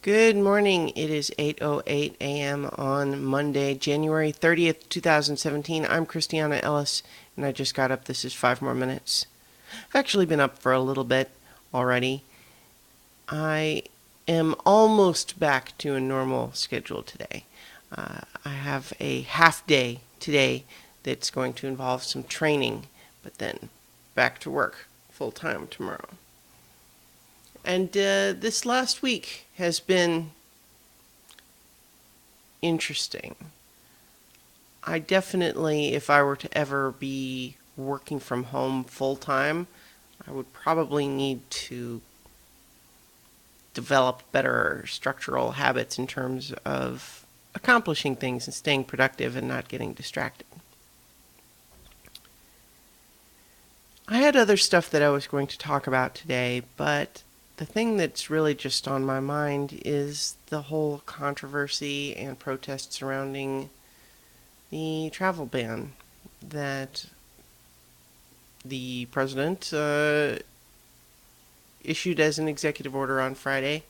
Good morning. It is 8:08 a.m. on Monday, January 30th, 2017. I'm Christiana Ellis, and I just got up. This is 5 more minutes. I've actually been up for a little bit already. I am almost back to a normal schedule today. I have a half day today that's going to involve some training, but then back to work full time tomorrow. And this last week has been interesting. I definitely, if I were to ever be working from home full time, I would probably need to develop better structural habits in terms of accomplishing things and staying productive and not getting distracted. I had other stuff that I was going to talk about today, but the thing that's really just on my mind is the whole controversy and protest surrounding the travel ban that the president issued as an executive order on Friday.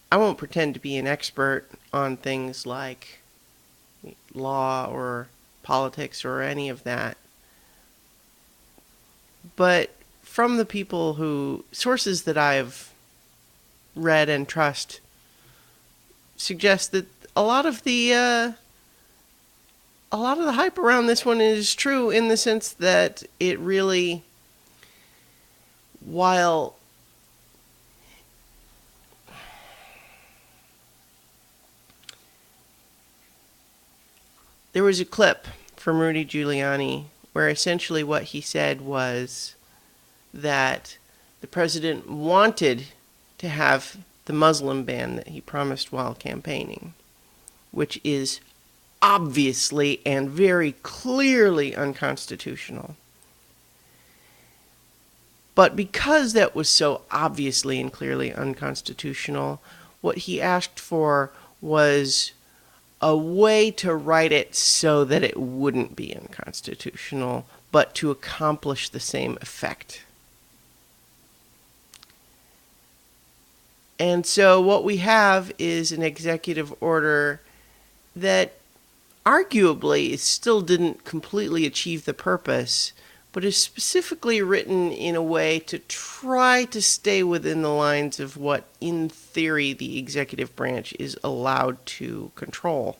I won't pretend to be an expert on things like law or politics or any of that, but from the people sources that I've read and trust, suggest that a lot of the hype around this one is true, in the sense that it really, while there was a clip from Rudy Giuliani where essentially what he said was that the president wanted to have the Muslim ban that he promised while campaigning, which is obviously and very clearly unconstitutional. But because that was so obviously and clearly unconstitutional, what he asked for was a way to write it so that it wouldn't be unconstitutional, but to accomplish the same effect. And so what we have is an executive order that arguably still didn't completely achieve the purpose, but is specifically written in a way to try to stay within the lines of what, in theory, the executive branch is allowed to control,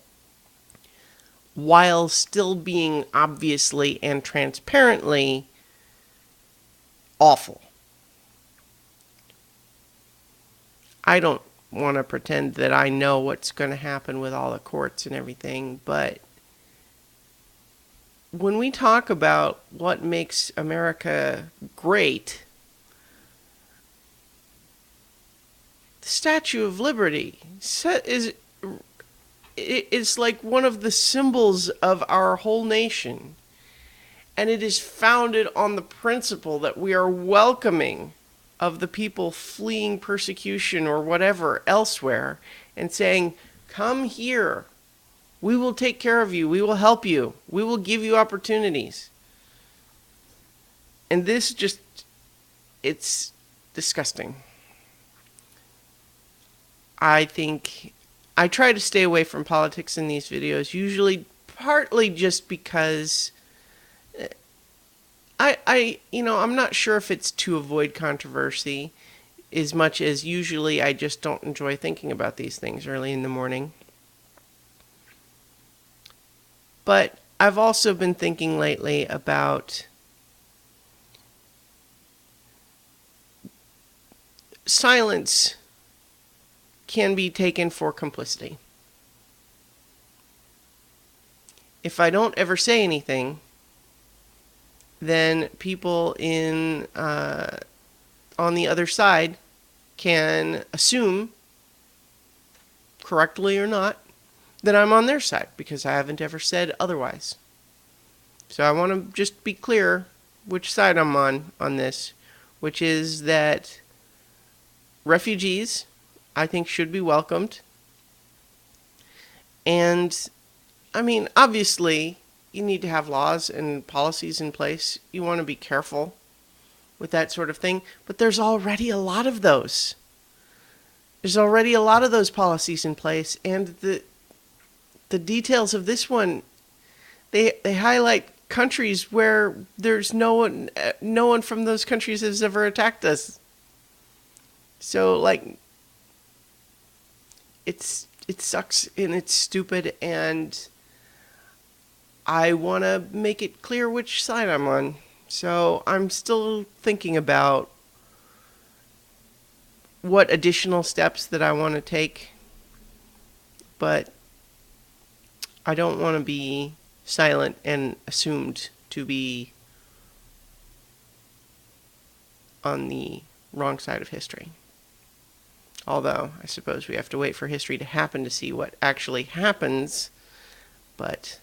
while still being obviously and transparently awful. I don't want to pretend that I know what's going to happen with all the courts and everything, but when we talk about what makes America great, the Statue of Liberty is like one of the symbols of our whole nation, and it is founded on the principle that we are welcoming of the people fleeing persecution or whatever elsewhere, and saying, come here, we will take care of you, we will help you, we will give you opportunities. And this just, it's disgusting. I think I try to stay away from politics in these videos, usually partly just because I'm not sure if it's to avoid controversy as much as usually I just don't enjoy thinking about these things early in the morning. But I've also been thinking lately about silence can be taken for complicity. If I don't ever say anything, then people on the other side can assume, correctly or not, that I'm on their side because I haven't ever said otherwise. So I want to just be clear which side I'm on this, which is that refugees, I think, should be welcomed. And, I mean, obviously, you need to have laws and policies in place. You want to be careful with that sort of thing, but there's already a lot of those. There's already a lot of those policies in place, and the details of this one, they highlight countries where there's no one from those countries has ever attacked us. So like, it sucks and it's stupid, and I want to make it clear which side I'm on. So I'm still thinking about what additional steps that I want to take, but I don't want to be silent and assumed to be on the wrong side of history. Although, I suppose we have to wait for history to happen to see what actually happens. But,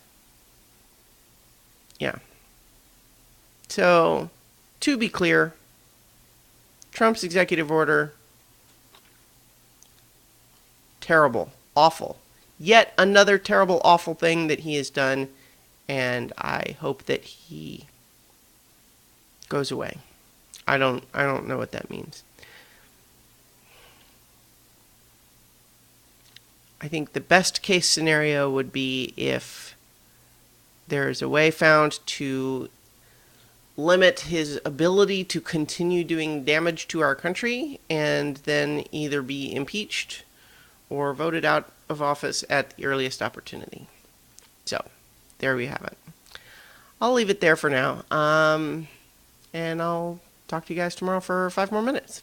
yeah. So, to be clear, Trump's executive order, terrible, awful. Yet another terrible, awful thing that he has done, and I hope that he goes away. I don't know what that means. I think the best case scenario would be if there's a way found to limit his ability to continue doing damage to our country, and then either be impeached or voted out of office at the earliest opportunity. So, there we have it. I'll leave it there for now. And I'll talk to you guys tomorrow for 5 more minutes.